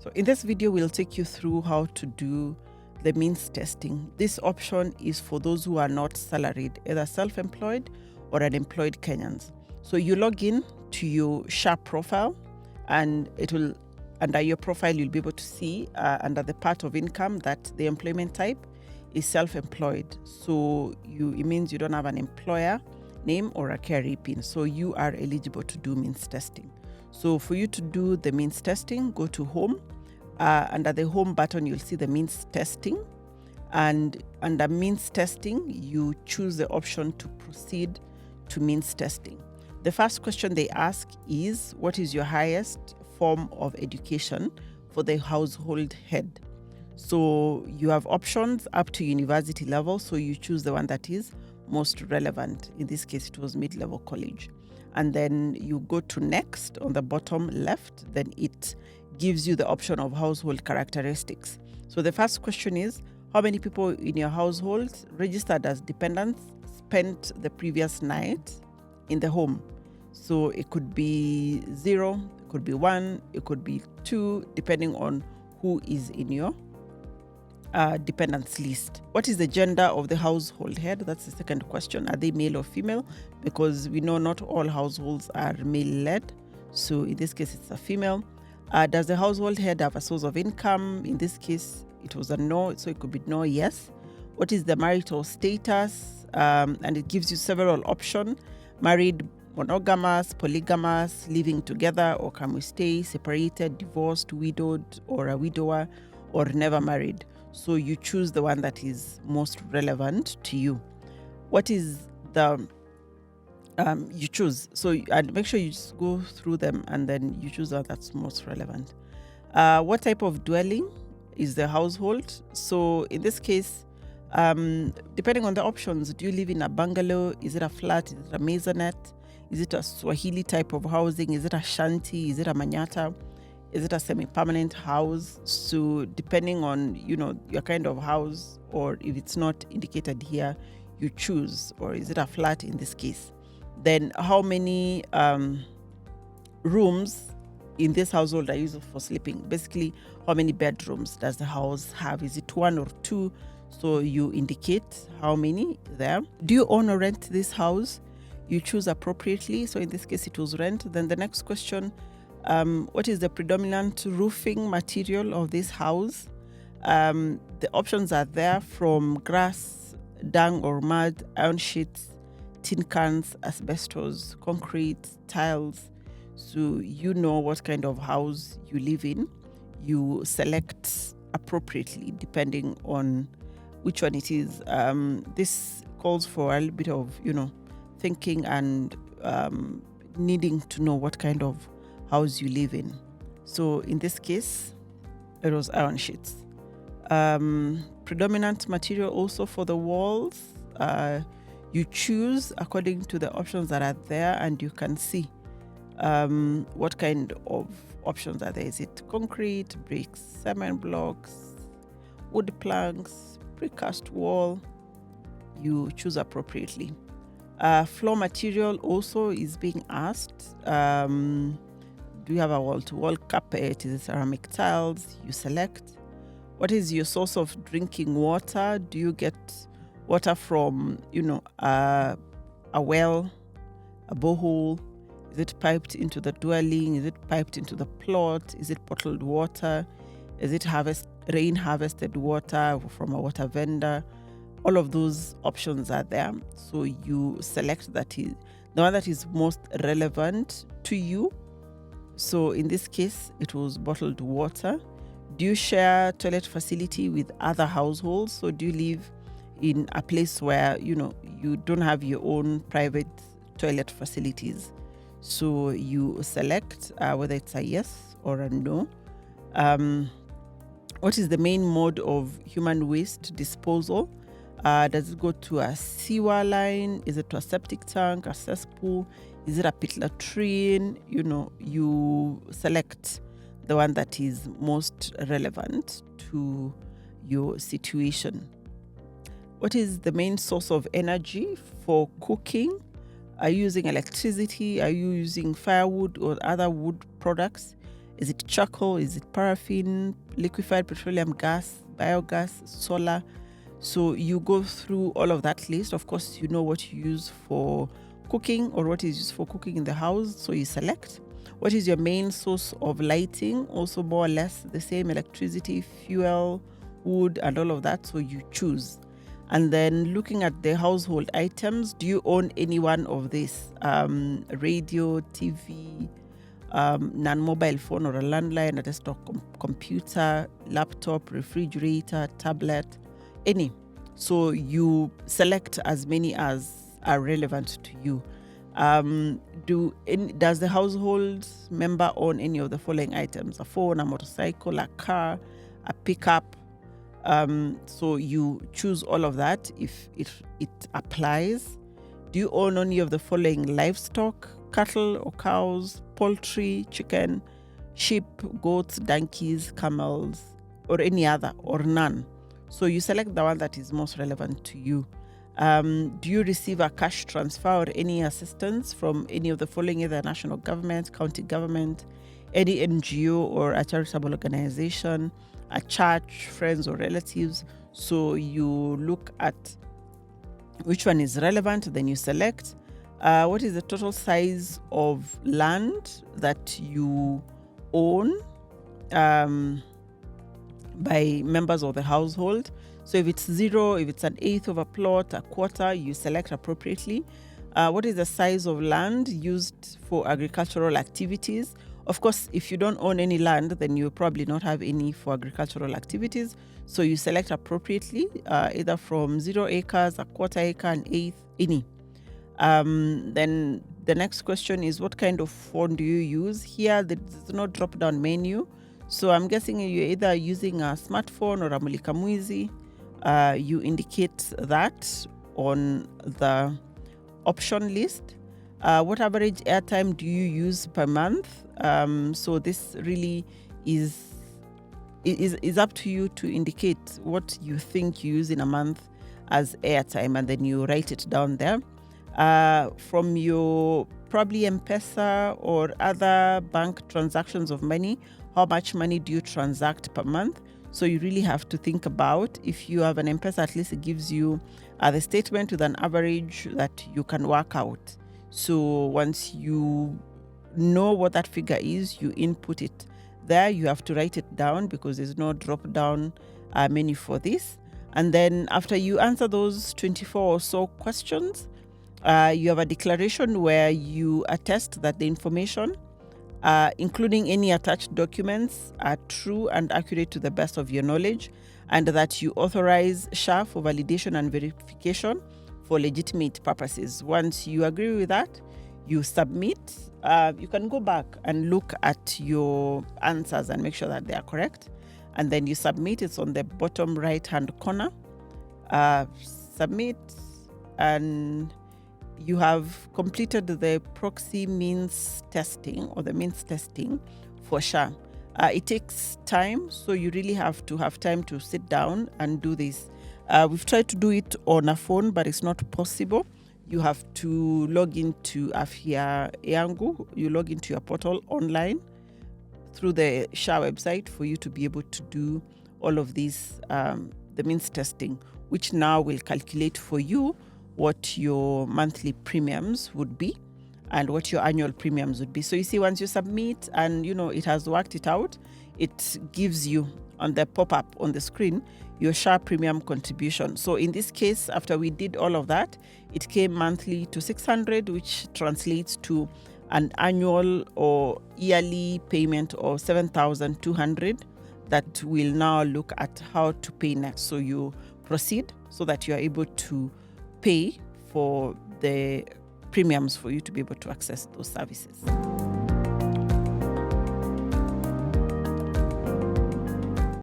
So in this video, we'll take you through how to do the means testing. This option is for those who are not salaried, either self-employed or unemployed Kenyans. So you log in to your SHA profile, and it will, under your profile, you'll be able to see under the part of income that the employment type is self-employed. So it means you don't have an employer name or a KRA PIN. So you are eligible to do means testing. So for you to do the means testing, go to home. Under the home button, you'll see the means testing. And under means testing, you choose the option to proceed to means testing. The first question they ask is, what is your highest form of education for the household head? So you have options up to university level. So you choose the one that is most relevant. In this case, it was mid-level college. And then you go to next on the bottom left. Then it gives you the option of household characteristics. So the first question is, how many people in your household registered as dependents spent the previous night in the home? So it could be 0, it could be 1, it could be 2, depending on who is in your dependents list. What is the gender of the household head? That's the second question. Are they male or female? Because we know not all households are male-led. So in this case, it's a female. Does the household head have a source of income? In this case, it was a no, so it could be no, yes. What is the marital status? And it gives you several options: married, monogamous, polygamous, living together, or can we stay separated, divorced, widowed, or a widower, or never married. So you choose the one that is most relevant to you. What is the you choose, so and make sure you just go through them and then you choose one that's most relevant. What type of dwelling is the household? So in this case, depending on the options, do you live in a bungalow? Is it a flat? Is it a maisonette? Is it a Swahili type of housing? Is it a shanty? Is it a manyatta? Is it a semi-permanent house? So depending on your kind of house, or if it's not indicated here, you choose. Or is it a flat in this case? Then how many rooms in this household are used for sleeping? Basically, how many bedrooms does the house have? Is it 1 or 2? So you indicate how many there. Do you own or rent this house? You choose appropriately. So in this case, it was rent. Then the next question, what is the predominant roofing material of this house? The options are there, from grass, dung or mud, iron sheets, tin cans, asbestos, concrete, tiles. So you know what kind of house you live in. You select appropriately depending on which one it is. This calls for a little bit of thinking and needing to know what kind of house you live in. So in this case, it was iron sheets. Predominant material also for the walls. You choose according to the options that are there, and you can see what kind of options are there. Is it concrete, bricks, cement blocks, wood planks, precast wall? You choose appropriately. Floor material also is being asked. Do you have a wall-to-wall carpet? Is it ceramic tiles? You select. What is your source of drinking water? Do you get water from, a well, a borehole? Is it piped into the dwelling? Is it piped into the plot? Is it bottled water? Is it rain harvested water from a water vendor? All of those options are there. So you select the one that is most relevant to you. So in this case, it was bottled water. Do you share toilet facility with other households? So do you live in a place where you don't have your own private toilet facilities? So you select whether it's a yes or a no. What is the main mode of human waste disposal? Does it go to a sewer line? Is it to a septic tank, a cesspool? Is it a pit latrine? You select the one that is most relevant to your situation. What is the main source of energy for cooking? Are you using electricity? Are you using firewood or other wood products? Is it charcoal? Is it paraffin, liquefied petroleum gas, biogas, solar? So you go through all of that list. Of course, you know what you use for cooking or what is used for cooking in the house. So you select. What is your main source of lighting? Also more or less the same: electricity, fuel, wood, and all of that. So you choose. And then looking at the household items, do you own any one of these? Radio, TV, non-mobile phone or a landline, a desktop computer, laptop, refrigerator, tablet, any. So you select as many as are relevant to you. Does the household member own any of the following items? A phone, a motorcycle, a car, a pickup? So you choose all of that if it applies. Do you own any of the following: livestock, cattle or cows, poultry, chicken, sheep, goats, donkeys, camels, or any other, or none? So you select the one that is most relevant to you. Do you receive a cash transfer or any assistance from any of the following: either national government, county government, any NGO or a charitable organization, a church, friends or relatives? So you look at which one is relevant, then you select. What is the total size of land that you own by members of the household? So if it's 0, if it's an eighth of a plot, a quarter, you select appropriately. What is the size of land used for agricultural activities? Of course, if you don't own any land, then you probably not have any for agricultural activities. So you select appropriately, either from 0 acres, a quarter acre, an eighth, any. Then the next question is, what kind of phone do you use? Here, there's no drop-down menu. So I'm guessing you're either using a smartphone or a mulikamuizi. You indicate that on the option list. What average airtime do you use per month? So this really is up to you to indicate what you think you use in a month as airtime, and then you write it down there. From your probably M-Pesa or other bank transactions of money, how much money do you transact per month? So you really have to think about, if you have an M-Pesa, at least it gives you the statement with an average that you can work out. So once you know what that figure is, you input it there. You have to write it down because there's no drop-down menu for this. And then after you answer those 24 or so questions, you have a declaration where you attest that the information, including any attached documents, are true and accurate to the best of your knowledge, and that you authorize SHA for validation and verification for legitimate purposes. Once you agree with that, you submit. You can go back and look at your answers and make sure that they are correct. And then you submit. It's on the bottom right-hand corner. Submit, and you have completed the proxy means testing or the means testing for SHA. It takes time, so you really have to have time to sit down and do this. We've tried to do it on a phone, but it's not possible. You have to log into Afya Yangu. You log into your portal online through the SHA website for you to be able to do all of these, the means testing, which now will calculate for you what your monthly premiums would be and what your annual premiums would be. So you see, once you submit and it has worked it out, it gives you on the pop-up on the screen your SHA premium contribution. So in this case, after we did all of that, it came monthly to 600, which translates to an annual or yearly payment of 7,200 that we'll now look at how to pay next. So you proceed so that you are able to pay for the premiums for you to be able to access those services.